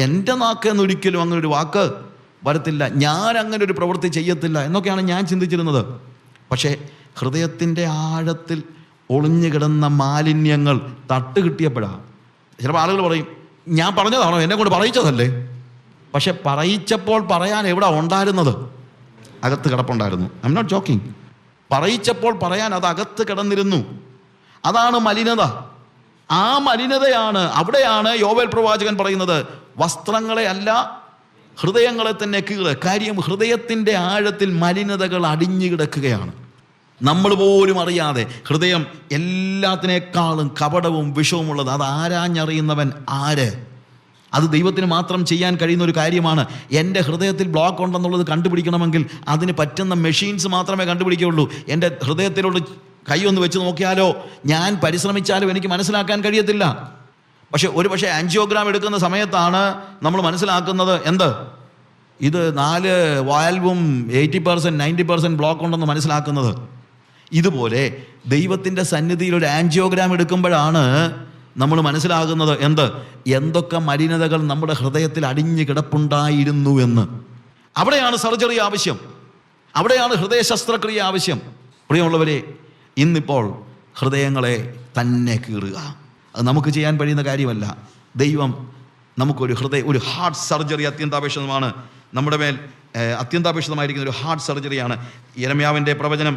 എൻ്റെ നാക്കെന്നൊരിക്കലും അങ്ങനെ ഒരു വാക്ക് വരത്തില്ല, ഞാൻ അങ്ങനെ ഒരു പ്രവൃത്തി ചെയ്യത്തില്ല എന്നൊക്കെയാണ് ഞാൻ ചിന്തിച്ചിരുന്നത്. പക്ഷേ ഹൃദയത്തിൻ്റെ ആഴത്തിൽ ഒളിഞ്ഞു കിടന്ന മാലിന്യങ്ങൾ തട്ട് കിട്ടിയപ്പോഴാണ്. ചിലപ്പോൾ ആളുകൾ പറയും, ഞാൻ പറഞ്ഞതാണോ, എന്നെ കൊണ്ട് പറയിച്ചതല്ലേ? പക്ഷെ പറയിച്ചപ്പോൾ പറയാൻ എവിടെ ഉണ്ടായിരുന്നത്? അകത്ത് കിടപ്പുണ്ടായിരുന്നു. I am not joking. പറയിച്ചപ്പോൾ പറയാൻ അത് അകത്ത് കിടന്നിരുന്നു. അതാണ് മലിനത. ആ മലിനതയാണ്, അവിടെയാണ് യോവേൽ പ്രവാചകൻ പറയുന്നത്, വസ്ത്രങ്ങളെ അല്ല ഹൃദയങ്ങളെ തന്നെ കീറുക. കാര്യം ഹൃദയത്തിൻ്റെ ആഴത്തിൽ മലിനതകൾ അടിഞ്ഞു കിടക്കുകയാണ്. നമ്മൾ പോലും അറിയാതെ ഹൃദയം എല്ലാത്തിനേക്കാളും കപടവും വിഷവുമുള്ളത്. അത് ആരാഞ്ഞറിയുന്നവൻ ആര്? അത് ദൈവത്തിന് മാത്രം ചെയ്യാൻ കഴിയുന്ന ഒരു കാര്യമാണ്. എൻ്റെ ഹൃദയത്തിൽ ബ്ലോക്ക് ഉണ്ടെന്നുള്ളത് കണ്ടുപിടിക്കണമെങ്കിൽ അതിന് പറ്റുന്ന മെഷീൻസ് മാത്രമേ കണ്ടുപിടിക്കുകയുള്ളൂ. എൻ്റെ ഹൃദയത്തിലോട്ട് കൈ ഒന്ന് വെച്ച് നോക്കിയാലോ, ഞാൻ പരിശ്രമിച്ചാലും എനിക്ക് മനസ്സിലാക്കാൻ കഴിയത്തില്ല. പക്ഷേ ആൻജിയോഗ്രാം എടുക്കുന്ന സമയത്താണ് നമ്മൾ മനസ്സിലാക്കുന്നത് എന്ത്? ഇത് 4 വാൽവും 80% 90% ബ്ലോക്ക് ഉണ്ടെന്ന് മനസ്സിലാക്കുന്നത്. ഇതുപോലെ ദൈവത്തിൻ്റെ സന്നിധിയിൽ ഒരു ആൻജിയോഗ്രാം എടുക്കുമ്പോഴാണ് നമ്മൾ മനസ്സിലാകുന്നത് എന്തൊക്കെ മലിനതകൾ നമ്മുടെ ഹൃദയത്തിൽ അടിഞ്ഞു കിടപ്പുണ്ടായിരുന്നു എന്ന്. അവിടെയാണ് സർജറി ആവശ്യം, അവിടെയാണ് ഹൃദയ ശസ്ത്രക്രിയ ആവശ്യം. പ്രിയമുള്ളവരെ, ഇന്നിപ്പോൾ ഹൃദയങ്ങളെ തന്നെ കീറുക അത് നമുക്ക് ചെയ്യാൻ കഴിയുന്ന കാര്യമല്ല. ദൈവം നമുക്കൊരു ഒരു ഹാർട്ട് സർജറി അത്യന്താപേക്ഷിതമാണ്. നമ്മുടെ മേൽ അത്യന്താപേക്ഷിതമായിരിക്കുന്ന ഒരു ഹാർട്ട് സർജറിയാണ്. യെരമ്യാവിൻ്റെ പ്രവചനം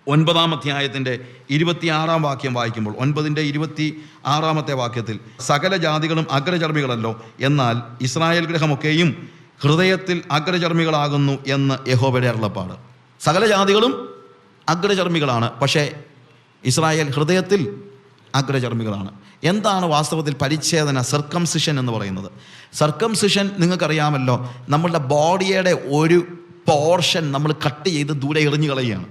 9-ാം അധ്യായത്തിൻ്റെ 26-ാം വാക്യം വായിക്കുമ്പോൾ, 9-ന്റെ 26-ാമത്തെ വാക്യത്തിൽ, സകല ജാതികളും അഗ്രചർമ്മികളല്ലോ, എന്നാൽ ഇസ്രായേൽ ഗൃഹമൊക്കെയും ഹൃദയത്തിൽ അഗ്രചർമ്മികളാകുന്നു എന്ന് യഹോവയുടെ അരുളപ്പാട്. സകല ജാതികളും അഗ്രചർമ്മികളാണ്, പക്ഷേ ഇസ്രായേൽ ഹൃദയത്തിൽ അഗ്രചർമ്മികളാണ്. എന്താണ് വാസ്തവത്തിൽ പരിച്ഛേദന, സർക്കംസിഷൻ എന്ന് പറയുന്നത്? സർക്കംസിഷൻ നിങ്ങൾക്കറിയാമല്ലോ, നമ്മളുടെ ബോഡിയുടെ ഒരു പോർഷൻ നമ്മൾ കട്ട് ചെയ്ത് ദൂരെ എറിഞ്ഞു കളയുകയാണ്.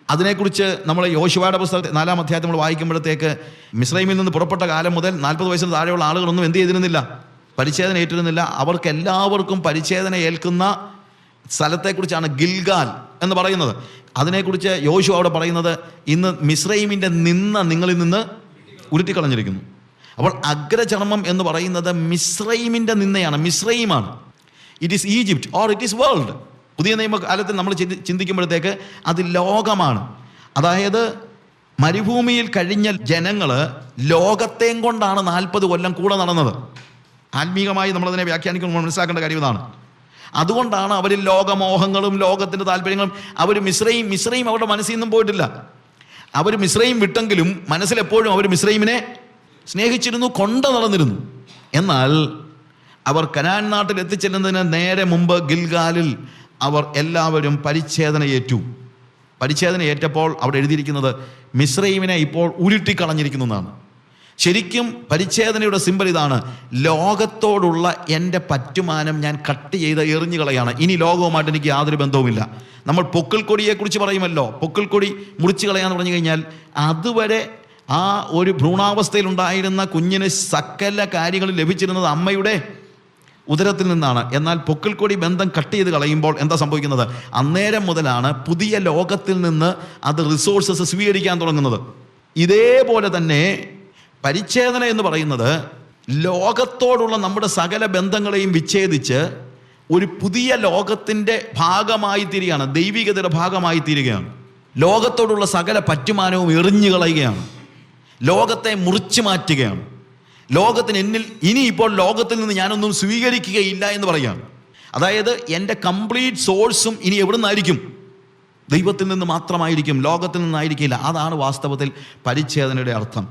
അതിനെക്കുറിച്ച് നമ്മൾ യോശുവയുടെ പുസ്തകത്തിൽ 4-ാം അധ്യായത്തിൽ നമ്മൾ വായിക്കുമ്പോഴത്തേക്ക്, മിസ്രൈമിൽ നിന്ന് പുറപ്പെട്ട കാലം മുതൽ 40 വയസ്സിന് താഴെയുള്ള ആളുകളൊന്നും എന്ത് ചെയ്തിരുന്നില്ല? പരിച്ഛേദന ഏറ്റിരുന്നില്ല. അവർക്ക് എല്ലാവർക്കും പരിച്ഛേദന ഏൽക്കുന്ന സ്ഥലത്തെക്കുറിച്ചാണ് ഗിൽഗാൽ എന്ന് പറയുന്നത്. അതിനെക്കുറിച്ച് യോശുവ അവിടെ പറയുന്നത്, ഇന്ന് മിസ്രൈമിൻ്റെ നിന്ന നിങ്ങളിൽ നിന്ന് ഉരുട്ടിക്കളഞ്ഞിരിക്കുന്നു. അപ്പോൾ അഗ്രചർമ്മം എന്ന് പറയുന്നത് മിസ്രൈമിൻ്റെ നിന്നയാണ്, മിസ്രൈമാണ്. It is Egypt or it is world. പുതിയ നിയമകാലത്തിൽ നമ്മൾ ചിന്തിക്കുമ്പോഴത്തേക്ക് അത് ലോകമാണ്. അതായത് മരുഭൂമിയിൽ കഴിഞ്ഞ ജനങ്ങൾ ലോകത്തെയും കൊണ്ടാണ് 40 കൊല്ലം കൂടെ നടന്നത്. ആത്മീകമായി നമ്മളതിനെ വ്യാഖ്യാനിക്കുമ്പോൾ മനസ്സിലാക്കേണ്ട കാര്യം ഇതാണ്. അതുകൊണ്ടാണ് അവർ ലോകമോഹങ്ങളും ലോകത്തിൻ്റെ താല്പര്യങ്ങളും, അവർ മിസ്രൈം അവരുടെ മനസ്സിൽ നിന്നും പോയിട്ടില്ല. അവർ മിസ്രൈം വിട്ടെങ്കിലും മനസ്സിലെപ്പോഴും അവർ മിസ്രൈമിനെ സ്നേഹിച്ചിരുന്നു, കൊണ്ട് നടന്നിരുന്നു. എന്നാൽ അവർ കനാൻ നാട്ടിൽ എത്തിച്ചെല്ലുന്നതിന് നേരെ മുമ്പ് ഗിൽഗാലിൽ അവർ എല്ലാവരും പരിച്ഛേദന ഏറ്റു. പരിച്ഛേദന ഏറ്റപ്പോൾ അവിടെ എഴുതിയിരിക്കുന്നത് മിസ്രൈമിനെ ഇപ്പോൾ ഉരുട്ടിക്കളഞ്ഞിരിക്കുന്നു എന്നാണ്. ശരിക്കും പരിച്ഛേദനയുടെ സിമ്പൽ ഇതാണ്, ലോകത്തോടുള്ള എൻ്റെ പറ്റുമാനം ഞാൻ കട്ട് ചെയ്ത് എറിഞ്ഞു കളയാണ്. ഇനി ലോകവുമായിട്ട് എനിക്ക് യാതൊരു ബന്ധവുമില്ല. നമ്മൾ പൊക്കിൾക്കൊടിയെക്കുറിച്ച് പറയുമല്ലോ, പൊക്കിൾക്കൊടി മുറിച്ച് കളയാന്ന് പറഞ്ഞു കഴിഞ്ഞാൽ അതുവരെ ആ ഒരു ഭ്രൂണാവസ്ഥയിലുണ്ടായിരുന്ന കുഞ്ഞിന് സകല കാര്യങ്ങളും ലഭിച്ചിരുന്നത് അമ്മയുടെ ഉദരത്തിൽ നിന്നാണ്. എന്നാൽ പൊക്കിൾക്കൊടി ബന്ധം കട്ട് ചെയ്ത് കളയുമ്പോൾ എന്താ സംഭവിക്കുന്നത്? അന്നേരം മുതലാണ് പുതിയ ലോകത്തിൽ നിന്ന് അത് റിസോഴ്സസ് സ്വീകരിക്കാൻ തുടങ്ങുന്നത്. ഇതേപോലെ തന്നെ പരിച്ഛേദന എന്ന് പറയുന്നത് ലോകത്തോടുള്ള നമ്മുടെ സകല ബന്ധങ്ങളെയും വിച്ഛേദിച്ച് ഒരു പുതിയ ലോകത്തിൻ്റെ ഭാഗമായി തീരുകയാണ്, ദൈവികതയുടെ ഭാഗമായി തീരുകയാണ്. ലോകത്തോടുള്ള സകല പറ്റുമാനവും എറിഞ്ഞു കളയുകയാണ്, ലോകത്തെ മുറിച്ചു മാറ്റുകയാണ്. ലോകത്തിന് ഇനിയിപ്പോൾ ലോകത്തിൽ നിന്ന് ഞാനൊന്നും സ്വീകരിക്കുകയില്ല എന്ന് പറയുകയാണ്. അതായത് എൻ്റെ കംപ്ലീറ്റ് സോഴ്സും ഇനി എവിടെ നിന്നായിരിക്കും? ദൈവത്തിൽ നിന്ന് മാത്രമായിരിക്കും, ലോകത്തിൽ നിന്നായിരിക്കില്ല. അതാണ് വാസ്തവത്തിൽ പരിച്ഛേദനയുടെ അർത്ഥം.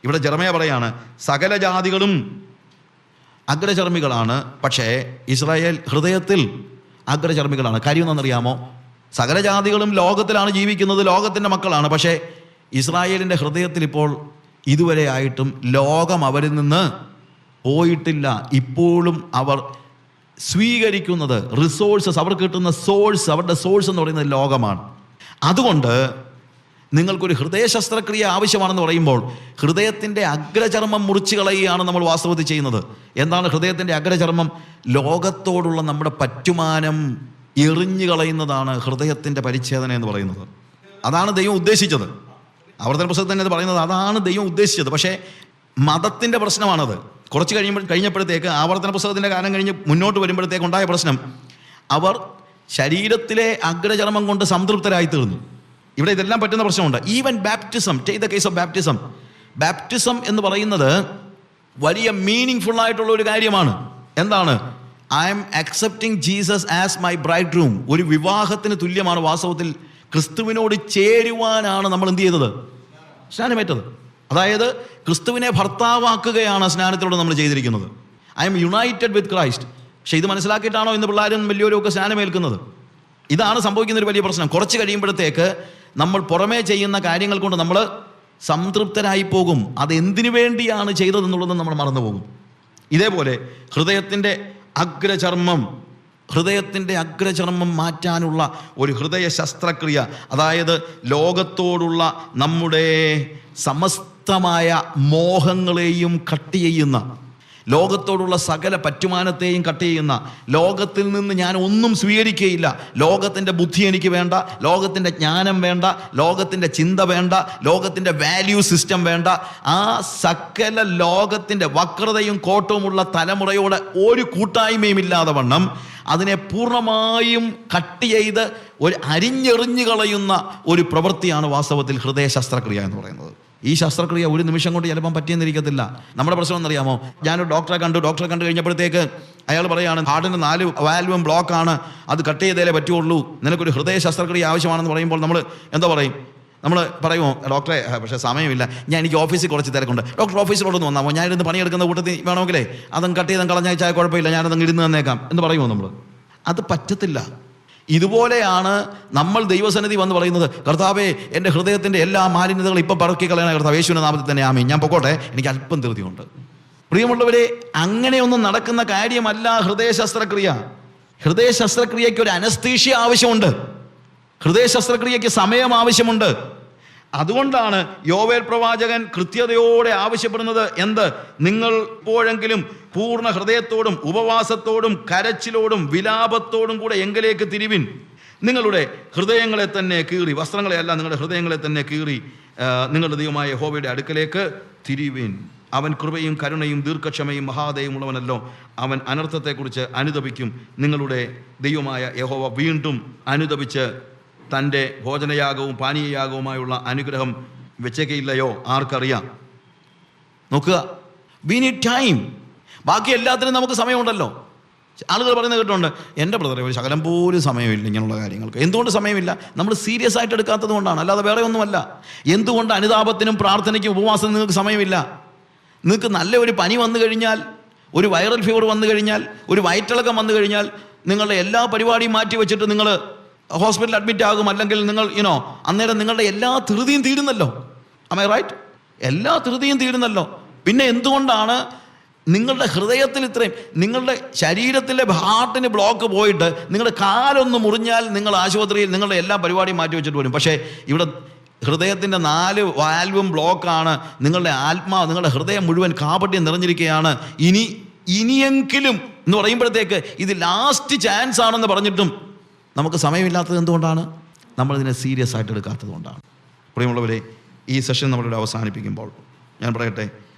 ഇവിടെ ജെറമ്യാ പറയാണ്, സകല ജാതികളും അഗ്രചർമ്മികളാണ്, പക്ഷേ ഇസ്രായേൽ ഹൃദയത്തിൽ അഗ്രചർമ്മികളാണ്. കാര്യം എന്താണെന്നറിയാമോ? സകല ജാതികളും ലോകത്തിലാണ് ജീവിക്കുന്നത്, ലോകത്തിൻ്റെ മക്കളാണ്. പക്ഷേ ഇസ്രായേലിൻ്റെ ഹൃദയത്തിൽ ഇപ്പോൾ ഇതുവരെ ആയിട്ടും ലോകം അവരിൽ നിന്ന് പോയിട്ടില്ല. ഇപ്പോഴും അവർ സ്വീകരിക്കുന്നത് റിസോഴ്സസ്, അവർക്ക് കിട്ടുന്ന സോഴ്സ്, അവരുടെ സോഴ്സ് എന്ന് പറയുന്നത് ലോകമാണ്. അതുകൊണ്ട് നിങ്ങൾക്കൊരു ഹൃദയ ശസ്ത്രക്രിയ ആവശ്യമാണെന്ന് പറയുമ്പോൾ ഹൃദയത്തിൻ്റെ അഗ്രചർമ്മം മുറിച്ച് കളയുകയാണ് നമ്മൾ വാസ്തവത്തിൽ ചെയ്യുന്നത്. എന്താണ് ഹൃദയത്തിൻ്റെ അഗ്രചർമ്മം? ലോകത്തോടുള്ള നമ്മുടെ പറ്റുമാനം എറിഞ്ഞു കളയുന്നതാണ് ഹൃദയത്തിൻ്റെ പരിച്ഛേദന എന്ന് പറയുന്നത്. അതാണ് ദൈവം ഉദ്ദേശിച്ചത്. ആവർത്തന പുസ്തകത്തിൽ തന്നെ പറയുന്നത് അതാണ് ദൈവം ഉദ്ദേശിച്ചത്. പക്ഷേ മതത്തിൻ്റെ പ്രശ്നമാണത്. കുറച്ച് കഴിഞ്ഞപ്പോഴത്തേക്ക് ആവർത്തന പുസ്തകത്തിൻ്റെ കാലം കഴിഞ്ഞ് മുന്നോട്ട് വരുമ്പോഴത്തേക്ക് ഉണ്ടായ പ്രശ്നം, അവർ ശരീരത്തിലെ അഗ്രചർമ്മം കൊണ്ട് സംതൃപ്തരായി തീർന്നു. ഇവിടെ ഇതെല്ലാം പറ്റുന്ന പ്രശ്നമുണ്ട്. Even baptism, take the case of baptism എന്ന് പറയുന്നത് വലിയ മീനിങ് ഫുൾ ആയിട്ടുള്ള ഒരു കാര്യമാണ്. എന്താണ്? I M accepting Jesus as my bride groom. ഒരു വിവാഹത്തിന് തുല്യമാണ് വാസ്തവത്തിൽ. ക്രിസ്തുവിനോട് ചേരുവാനാണ് നമ്മൾ എന്ത് ചെയ്തത്? സ്നാനമേറ്റത്. അതായത് ക്രിസ്തുവിനെ ഭർത്താവാക്കുകയാണ് സ്നാനത്തിലൂടെ നമ്മൾ ചെയ്തിരിക്കുന്നത്. I M United with Christ. പക്ഷെ ഇത് മനസ്സിലാക്കിയിട്ടാണോ ഇന്ന് പിള്ളേരും വലിയവരും ഒക്കെ സ്നാനമേൽക്കുന്നത്? ഇതാണ് സംഭവിക്കുന്ന ഒരു വലിയ പ്രശ്നം. കുറച്ച് കഴിയുമ്പോഴത്തേക്ക് നമ്മൾ പുറമേ ചെയ്യുന്ന കാര്യങ്ങൾ കൊണ്ട് നമ്മൾ സംതൃപ്തരായി പോകും. അത് എന്തിനു വേണ്ടിയാണ് ചെയ്തതെന്നുള്ളത് നമ്മൾ മറന്നു പോകും. ഇതേപോലെ ഹൃദയത്തിൻ്റെ അഗ്രചർമ്മം മാറ്റാനുള്ള ഒരു ഹൃദയ ശസ്ത്രക്രിയ, അതായത് ലോകത്തോടുള്ള നമ്മുടെ സമസ്തമായ മോഹങ്ങളെയും കട്ട് ചെയ്യുന്ന, ലോകത്തോടുള്ള സകല പറ്റുമാനത്തെയും കട്ട് ചെയ്യുന്ന, ലോകത്തിൽ നിന്ന് ഞാൻ ഒന്നും സ്വീകരിക്കുകയില്ല, ലോകത്തിൻ്റെ ബുദ്ധി എനിക്ക് വേണ്ട, ലോകത്തിൻ്റെ ജ്ഞാനം വേണ്ട, ലോകത്തിൻ്റെ ചിന്ത വേണ്ട, ലോകത്തിൻ്റെ വാല്യൂ സിസ്റ്റം വേണ്ട, ആ സകല ലോകത്തിൻ്റെ വക്രതയും കോട്ടവുമുള്ള തലമുറയോട് ഒരു കൂട്ടായ്മയും ഇല്ലാതെ വണ്ണം അതിനെ പൂർണ്ണമായും കട്ട് ചെയ്ത് ഒരു അരിഞ്ഞെറിഞ്ഞു കളയുന്ന ഒരു പ്രവൃത്തിയാണ് വാസ്തവത്തിൽ ഹൃദയ ശസ്ത്രക്രിയ എന്ന് പറയുന്നത്. ഈ ശസ്ത്രക്രിയ ഒരു നിമിഷം കൊണ്ട് ചിലപ്പം പറ്റിയെന്നിരിക്കത്തില്ല. നമ്മുടെ പ്രശ്നം എന്നറിയാമോ? ഞാനൊരു ഡോക്ടറെ കണ്ടു കഴിഞ്ഞപ്പോഴത്തേക്ക് അയാൾ പറയുകയാണ്, ഹാർട്ടിൻ്റെ 4 വാൽവും ബ്ലോക്കാണ്, അത് കട്ട് ചെയ്തേലേ പറ്റുള്ളൂ, നിനക്കൊരു ഹൃദയ ശസ്ത്രക്രിയ ആവശ്യമാണെന്ന് പറയുമ്പോൾ നമ്മൾ എന്താ പറയും? നമ്മൾ പറയുമോ, ഡോക്ടറെ പക്ഷേ സമയമില്ല, എനിക്ക് ഓഫീസിൽ കുറച്ച് തിരക്കുണ്ട്, ഡോക്ടർ ഓഫീസിലോട്ടൊന്ന് വന്നാമോ, ഞാനിരുന്ന് പണിയെടുക്കുന്ന കൂട്ടത്തിൽ വേണമെങ്കിലേ അതങ്ങ് കട്ട് ചെയ്ത് കളഞ്ഞാൽ കുഴപ്പമില്ല, ഞാനതങ്ങ് ഇരുന്ന് തന്നേക്കാം എന്ന് പറയുമോ നമ്മൾ? അത് പറ്റത്തില്ല. ഇതുപോലെയാണ് നമ്മൾ ദൈവസന്നിധി വന്ന് പറയുന്നത്, കർത്താവേ എൻ്റെ ഹൃദയത്തിൻ്റെ എല്ലാ മാലിന്യതകളും ഇപ്പം പറക്കി കളയണ കർത്താവ്, യേശുവിൻ്റെ നാമത്തിൽ തന്നെ ആമേൻ, ഞാൻ പൊക്കോട്ടെ, എനിക്ക് അല്പം ധൃതിയുണ്ട്. പ്രിയമുള്ളവരെ, അങ്ങനെയൊന്നും നടക്കുന്ന കാര്യമല്ല ഹൃദയ ശസ്ത്രക്രിയ. ഹൃദയ ശസ്ത്രക്രിയയ്ക്ക് ഒരു അനസ്തീഷ്യ ആവശ്യമുണ്ട്. ഹൃദയ ശസ്ത്രക്രിയയ്ക്ക് സമയം ആവശ്യമുണ്ട്. അതുകൊണ്ടാണ് യോവേൽ പ്രവാചകൻ കൃത്യതയോടെ ആവശ്യപ്പെടുന്നത് എന്ത്? നിങ്ങൾ എപ്പോഴെങ്കിലും പൂർണ്ണ ഹൃദയത്തോടും ഉപവാസത്തോടും കരച്ചിലോടും വിലാപത്തോടും കൂടെ എങ്കിലേക്ക് തിരിവിൻ. നിങ്ങളുടെ ഹൃദയങ്ങളെ തന്നെ കീറി, വസ്ത്രങ്ങളെയല്ല, നിങ്ങളുടെ ഹൃദയങ്ങളെ തന്നെ കീറി നിങ്ങളുടെ ദൈവമായ യഹോവയുടെ അടുക്കലേക്ക് തിരിവിൻ. അവൻ കൃപയും കരുണയും ദീർഘക്ഷമയും മഹാദയമുള്ളവനല്ലോ, അവൻ അനർത്ഥത്തെക്കുറിച്ച് അനുതപിക്കും. നിങ്ങളുടെ ദൈവമായ യഹോവ വീണ്ടും അനുതപിച്ച് തൻ്റെ ഭോജനയാഗവും പാനീയയാഗവുമായുള്ള അനുഗ്രഹം വെച്ചേക്കയില്ലയോ? ആർക്കറിയാം? നോക്കുക, വി നീഡ് ടൈം. ബാക്കി എല്ലാത്തിനും നമുക്ക് സമയമുണ്ടല്ലോ. ആളുകൾ പറയുന്നത് കേട്ടുണ്ട്, എൻ്റെ ബ്രദറെ ഒരു ശകലം പോലും സമയമില്ല ഇങ്ങനെയുള്ള കാര്യങ്ങൾക്ക്. എന്തുകൊണ്ട് സമയമില്ല? നമ്മൾ സീരിയസ് ആയിട്ട് എടുക്കാത്തത് കൊണ്ടാണ്, അല്ലാതെ വേറെ ഒന്നുമല്ല. എന്തുകൊണ്ട് അനുതാപത്തിനും പ്രാർത്ഥനയ്ക്കും ഉപവാസത്തിനും നിങ്ങൾക്ക് സമയമില്ല? നിങ്ങൾക്ക് നല്ല ഒരു പനി വന്നു കഴിഞ്ഞാൽ, ഒരു വൈറൽ ഫീവർ വന്നു കഴിഞ്ഞാൽ, ഒരു വയറ്റിളക്കം വന്നു കഴിഞ്ഞാൽ നിങ്ങളുടെ എല്ലാ പരിപാടിയും മാറ്റി വെച്ചിട്ട് നിങ്ങൾ ഹോസ്പിറ്റലിൽ അഡ്മിറ്റ് ആകും. അല്ലെങ്കിൽ നിങ്ങൾ അന്നേരം നിങ്ങളുടെ എല്ലാ ധൃതിയും തീരുന്നല്ലോ. Am I right? എല്ലാ ധൃതിയും തീരുന്നല്ലോ. പിന്നെ എന്തുകൊണ്ടാണ് നിങ്ങളുടെ ഹൃദയത്തിൽ ഇത്രയും, നിങ്ങളുടെ ശരീരത്തിലെ ഹാർട്ടിന് ബ്ലോക്ക് പോയിട്ട് നിങ്ങളുടെ കാലൊന്ന് മുറിഞ്ഞാൽ നിങ്ങൾ ആശുപത്രിയിൽ നിങ്ങളുടെ എല്ലാ പരിപാടിയും മാറ്റി വെച്ചിട്ട് വരും. പക്ഷേ ഇവിടെ ഹൃദയത്തിൻ്റെ 4 വാൽവും ബ്ലോക്കാണ്. നിങ്ങളുടെ ആത്മാവ്, നിങ്ങളുടെ ഹൃദയം മുഴുവൻ കാപട്യം നിറഞ്ഞിരിക്കുകയാണ്. ഇനിയെങ്കിലും എന്ന് പറയുമ്പോഴത്തേക്ക് ഇത് ലാസ്റ്റ് ചാൻസ് ആണെന്ന് പറഞ്ഞിട്ടും നമുക്ക് സമയമില്ലാത്തത് എന്തുകൊണ്ടാണ്? നമ്മളിതിനെ സീരിയസ് ആയിട്ട് എടുക്കാത്തത് കൊണ്ടാണ്. പ്രിയമുള്ളവരെ, ഈ സെഷൻ നമ്മളിവിടെ അവസാനിപ്പിക്കുമ്പോൾ ഞാൻ പറയട്ടെ,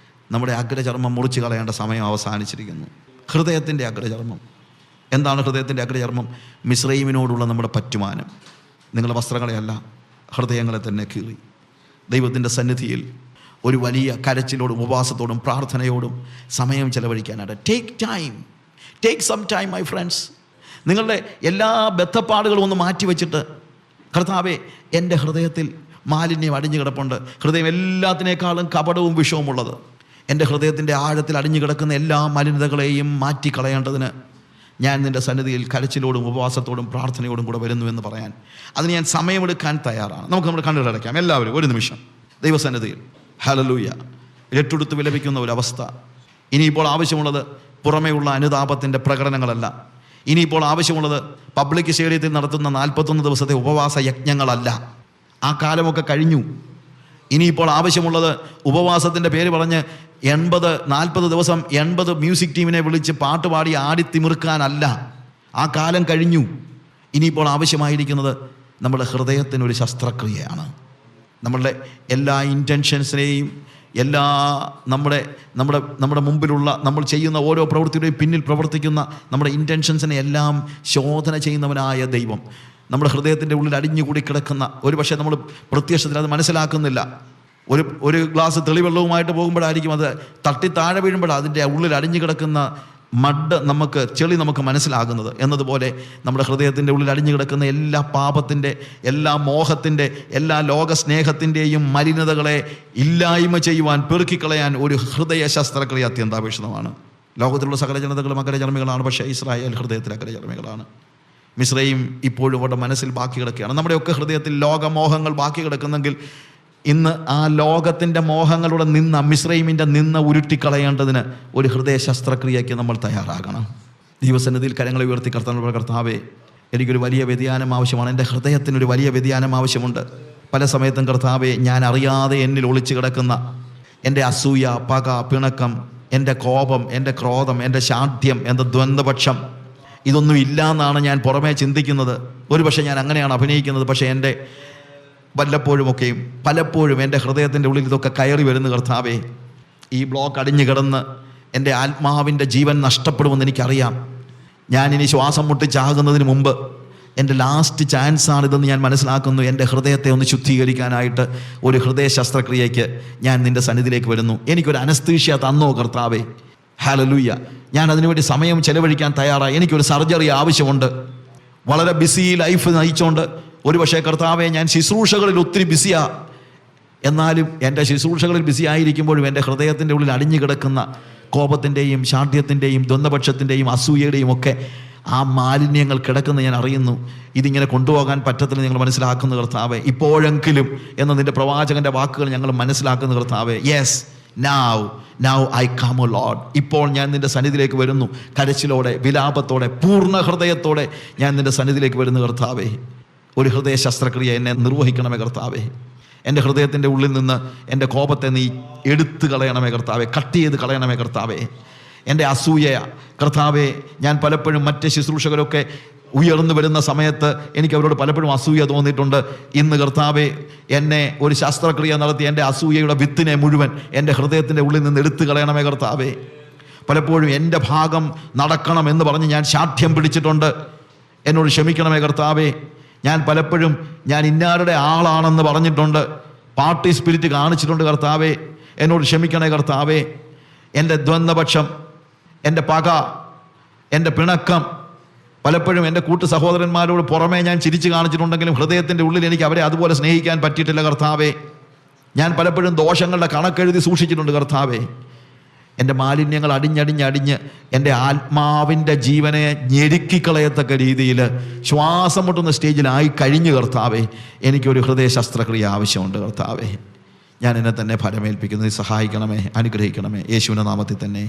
നമ്മുടെ അഗ്രചർമ്മം മുറിച്ച് കളയേണ്ട സമയം അവസാനിച്ചിരിക്കുന്നു. ഹൃദയത്തിൻ്റെ അഗ്രചർമ്മം എന്താണ്? ഹൃദയത്തിൻ്റെ അഗ്രചർമ്മം മിസ്രയീമിനോടുള്ള നമ്മുടെ പറ്റുമാനം. നിങ്ങളുടെ വസ്ത്രങ്ങളെയല്ല, ഹൃദയങ്ങളെ തന്നെ കീറി ദൈവത്തിൻ്റെ സന്നിധിയിൽ ഒരു വലിയ കരച്ചിലോടും ഉപവാസത്തോടും പ്രാർത്ഥനയോടും സമയം ചെലവഴിക്കാനായിട്ട് take some time my friends. നിങ്ങളുടെ എല്ലാ ബദ്ധപ്പാടുകളും ഒന്ന് മാറ്റി വെച്ചിട്ട്, കർത്താവേ, എൻ്റെ ഹൃദയത്തിൽ മാലിന്യം അടിഞ്ഞു കിടപ്പുണ്ട്, ഹൃദയം എല്ലാത്തിനേക്കാളും കപടവും വിഷവുമുള്ളത്, എൻ്റെ ഹൃദയത്തിൻ്റെ ആഴത്തിൽ അടിഞ്ഞു കിടക്കുന്ന എല്ലാ മലിനതകളെയും മാറ്റിക്കളയേണ്ടതിന് ഞാൻ നിൻ്റെ സന്നിധിയിൽ കരച്ചിലോടും ഉപവാസത്തോടും പ്രാർത്ഥനയോടും കൂടെ വരുന്നുവെന്ന് പറയാൻ, അതിന് ഞാൻ സമയമെടുക്കാൻ തയ്യാറാണ്. നമുക്ക് നമ്മുടെ കണ്ണുകളടയ്ക്കാം എല്ലാവരും ഒരു നിമിഷം ദൈവസന്നിധിയിൽ. ഹല്ലേലൂയ. രട്ടുടുത്ത് വിലപിക്കുന്ന ഒരവസ്ഥ. ഇനിയിപ്പോൾ ആവശ്യമുള്ളത് പുറമേയുള്ള അനുതാപത്തിൻ്റെ പ്രകടനങ്ങളല്ല. ഇനിയിപ്പോൾ ആവശ്യമുള്ളത് പബ്ലിക് സ്റ്റേഡിയത്തിൽ നടത്തുന്ന 41 ദിവസത്തെ ഉപവാസ യജ്ഞങ്ങളല്ല. ആ കാലമൊക്കെ കഴിഞ്ഞു. ഇനിയിപ്പോൾ ആവശ്യമുള്ളത് ഉപവാസത്തിൻ്റെ പേര് പറഞ്ഞ് 40 ദിവസം 80 മ്യൂസിക് ടീമിനെ വിളിച്ച് പാട്ടുപാടി ആടിത്തിമിർക്കാനല്ല. ആ കാലം കഴിഞ്ഞു. ഇനിയിപ്പോൾ ആവശ്യമായിരിക്കുന്നത് നമ്മുടെ ഹൃദയത്തിനൊരു ശസ്ത്രക്രിയയാണ്. നമ്മളുടെ എല്ലാ ഇൻറ്റൻഷൻസിനെയും എല്ലാ നമ്മുടെ നമ്മുടെ നമ്മുടെ മുമ്പിലുള്ള നമ്മൾ ചെയ്യുന്ന ഓരോ പ്രവൃത്തിയുടെയും പിന്നിൽ പ്രവർത്തിക്കുന്ന നമ്മുടെ ഇൻറ്റൻഷൻസിനെ എല്ലാം ശോധന ചെയ്യുന്നവനായ ദൈവം നമ്മുടെ ഹൃദയത്തിൻ്റെ ഉള്ളിൽ അടിഞ്ഞുകൂടി കിടക്കുന്ന, ഒരു പക്ഷേ നമ്മൾ പ്രത്യക്ഷത്തിൽ അത് മനസ്സിലാക്കുന്നില്ല. ഒരു ഗ്ലാസ് തെളിവെള്ളവുമായിട്ട് പോകുമ്പോഴായിരിക്കും അത് തട്ടി താഴെ വീഴുമ്പോഴാണ് അതിൻ്റെ ഉള്ളിൽ അടിഞ്ഞു കിടക്കുന്ന ചെളി നമുക്ക് മനസ്സിലാകുന്നത്. എന്നതുപോലെ നമ്മുടെ ഹൃദയത്തിൻ്റെ ഉള്ളിൽ അടിഞ്ഞു കിടക്കുന്ന എല്ലാ പാപത്തിൻ്റെ, എല്ലാ മോഹത്തിൻ്റെ, എല്ലാ ലോകസ്നേഹത്തിൻ്റെയും മലിനതകളെ ഇല്ലായ്മ ചെയ്യുവാൻ, പെറുക്കിക്കളയാൻ ഒരു ഹൃദയ ശസ്ത്രക്രിയ അത്യന്താപേക്ഷിതമാണ്. ലോകത്തിലുള്ള സകല ജനതകളും അഗ്രചർമ്മികളാണ്, പക്ഷേ ഇസ്രായേൽ ഹൃദയത്തിൽ അഗ്രചർമ്മികളാണ്. മിസ്രയീം ഇപ്പോഴും അവരുടെ മനസ്സിൽ ബാക്കി കിടക്കുകയാണ്. നമ്മുടെയൊക്കെ ഹൃദയത്തിൽ ലോകമോഹങ്ങൾ ബാക്കി കിടക്കുന്നെങ്കിൽ ഇന്ന് ആ ലോകത്തിൻ്റെ മോഹങ്ങളുടെ മിസ്രയീമിൻ്റെ ഉരുട്ടിക്കളയേണ്ടതിന് ഒരു ഹൃദയ ശസ്ത്രക്രിയയ്ക്ക് നമ്മൾ തയ്യാറാകണം. ദൈവസന്നിധിയിൽ കരങ്ങളെ ഉയർത്തി കർത്താവേ, എനിക്കൊരു വലിയ വ്യതിയാനം ആവശ്യമാണ്. എൻ്റെ ഹൃദയത്തിനൊരു വലിയ വ്യതിയാനം ആവശ്യമുണ്ട്. പല സമയത്തും കർത്താവേ, ഞാൻ അറിയാതെ എന്നിൽ ഒളിച്ചു കിടക്കുന്ന എൻ്റെ അസൂയ, പക, പിണക്കം, എൻ്റെ കോപം, എൻ്റെ ക്രോധം, എൻ്റെ ശാഠ്യം, എൻ്റെ ദ്വന്ദ്പക്ഷം, ഇതൊന്നും ഇല്ല എന്നാണ് ഞാൻ പുറമേ ചിന്തിക്കുന്നത്. ഒരുപക്ഷെ ഞാൻ അങ്ങനെയാണ് അഭിനയിക്കുന്നത്. പക്ഷേ എൻ്റെ പലപ്പോഴും എൻ്റെ ഹൃദയത്തിൻ്റെ ഉള്ളിൽ ഇതൊക്കെ കയറി വരുന്ന കർത്താവേ, ഈ ബ്ലോക്ക് അടിഞ്ഞു കിടന്ന് എൻ്റെ ആത്മാവിൻ്റെ ജീവൻ നഷ്ടപ്പെടുമെന്ന് എനിക്കറിയാം. ഞാനിനി ശ്വാസം മുട്ടിച്ചാകുന്നതിന് മുമ്പ് എൻ്റെ ലാസ്റ്റ് ചാൻസാണിതെന്ന് ഞാൻ മനസ്സിലാക്കുന്നു. എൻ്റെ ഹൃദയത്തെ ഒന്ന് ശുദ്ധീകരിക്കാനായിട്ട് ഒരു ഹൃദയ ശസ്ത്രക്രിയയ്ക്ക് ഞാൻ നിൻ്റെ സന്നിധിയിലേക്ക് വരുന്നു. എനിക്കൊരു അനസ്തീഷ്യ തന്നോ കർത്താവേ. ഹല്ലേലൂയ. ഞാൻ അതിനുവേണ്ടി സമയം ചെലവഴിക്കാൻ തയ്യാറായി. എനിക്കൊരു സർജറി ആവശ്യമുണ്ട്. വളരെ ബിസി ലൈഫ് നയിച്ചുകൊണ്ട് ഒരുപക്ഷെ കർത്താവെ, ഞാൻ ശുശ്രൂഷകളിൽ ഒത്തിരി ബിസിയാണ്. എന്നാലും എൻ്റെ ശുശ്രൂഷകളിൽ ബിസി ആയിരിക്കുമ്പോഴും എൻ്റെ ഹൃദയത്തിൻ്റെ ഉള്ളിൽ അടിഞ്ഞു കിടക്കുന്ന കോപത്തിൻ്റെയും ശാഠ്യത്തിൻ്റെയും ദ്വന്ദ്പക്ഷത്തിൻ്റെയും അസൂയയുടെയും ഒക്കെ ആ മാലിന്യങ്ങൾ കിടക്കുന്ന ഞാൻ അറിയുന്നു. ഇതിങ്ങനെ കൊണ്ടുപോകാൻ പറ്റത്തില്ല നിങ്ങൾ മനസ്സിലാക്കുന്ന കർത്താവെ. ഇപ്പോഴെങ്കിലും എന്ന നിൻ്റെ പ്രവാചകൻ്റെ വാക്കുകൾ ഞങ്ങൾ മനസ്സിലാക്കുന്ന കർത്താവെ. Yes, Now I come, O Lord. ഇപ്പോൾ ഞാൻ നിൻ്റെ സന്നിധിയിലേക്ക് വരുന്നു. കരച്ചിലോടെ, വിലാപത്തോടെ, പൂർണ്ണ ഹൃദയത്തോടെ ഞാൻ നിൻ്റെ സന്നിധിയിലേക്ക് വരുന്നു കർത്താവേ. ഒരു ഹൃദയ ശസ്ത്രക്രിയ എന്നെ നിർവഹിക്കണമേ കർത്താവേ. എൻ്റെ ഹൃദയത്തിൻ്റെ ഉള്ളിൽ നിന്ന് എൻ്റെ കോപത്തെ നീ എടുത്തു കളയണമേ കർത്താവേ, കട്ട് ചെയ്ത് കളയണമേ കർത്താവേ. എൻ്റെ അസൂയ കർത്താവേ, ഞാൻ പലപ്പോഴും മറ്റ് ശുശ്രൂഷകരൊക്കെ ഉയർന്നു വരുന്ന സമയത്ത് എനിക്ക് അവരോട് പലപ്പോഴും അസൂയ തോന്നിയിട്ടുണ്ട്. ഇന്ന് കർത്താവേ, എന്നെ ഒരു ശസ്ത്രക്രിയ നടത്തി എൻ്റെ അസൂയയുടെ വിത്തിനെ മുഴുവൻ എൻ്റെ ഹൃദയത്തിൻ്റെ ഉള്ളിൽ നിന്ന് എടുത്തു കളയണമേ കർത്താവേ. പലപ്പോഴും എൻ്റെ ഭാഗം നടക്കണം എന്ന് പറഞ്ഞ് ഞാൻ ശാഠ്യം പിടിച്ചിട്ടുണ്ട്. എന്നോട് ക്ഷമിക്കണമേ കർത്താവേ. ഞാൻ പലപ്പോഴും ഞാൻ ഇന്നാരുടെ ആളാണെന്ന് പറഞ്ഞിട്ടുണ്ട്. പാർട്ടി സ്പിരിറ്റ് കാണിച്ചിട്ടുണ്ട് കർത്താവേ. എന്നോട് ക്ഷമിക്കണേ കർത്താവേ. എൻ്റെ ദ്വന്ദ്പക്ഷം, എൻ്റെ പക, എൻ്റെ പിണക്കം, പലപ്പോഴും എൻ്റെ കൂട്ടു സഹോദരന്മാരോട് പുറമേ ഞാൻ ചിരിച്ചു കാണിച്ചിട്ടുണ്ടെങ്കിലും ഹൃദയത്തിൻ്റെ ഉള്ളിൽ എനിക്ക് അവരെ അതുപോലെ സ്നേഹിക്കാൻ പറ്റിയിട്ടില്ല കർത്താവേ. ഞാൻ പലപ്പോഴും ദോഷങ്ങളുടെ കണക്കെഴുതി സൂക്ഷിച്ചിട്ടുണ്ട് കർത്താവേ. എൻ്റെ മാലിന്യങ്ങൾ അടിഞ്ഞ് എൻ്റെ ആത്മാവിൻ്റെ ജീവനെ ഞെരുക്കിക്കളയത്തക്ക രീതിയിൽ ശ്വാസം മുട്ടുന്ന സ്റ്റേജിലായി കഴിഞ്ഞു കർത്താവേ. എനിക്കൊരു ഹൃദയ ശസ്ത്രക്രിയ ആവശ്യമുണ്ട് കർത്താവേ. ഞാൻ എന്നെ തന്നെ ഫലമേൽപ്പിക്കുന്നത് സഹായിക്കണമേ, അനുഗ്രഹിക്കണമേ. യേശുവിൻ്റെ നാമത്തിൽ തന്നെ.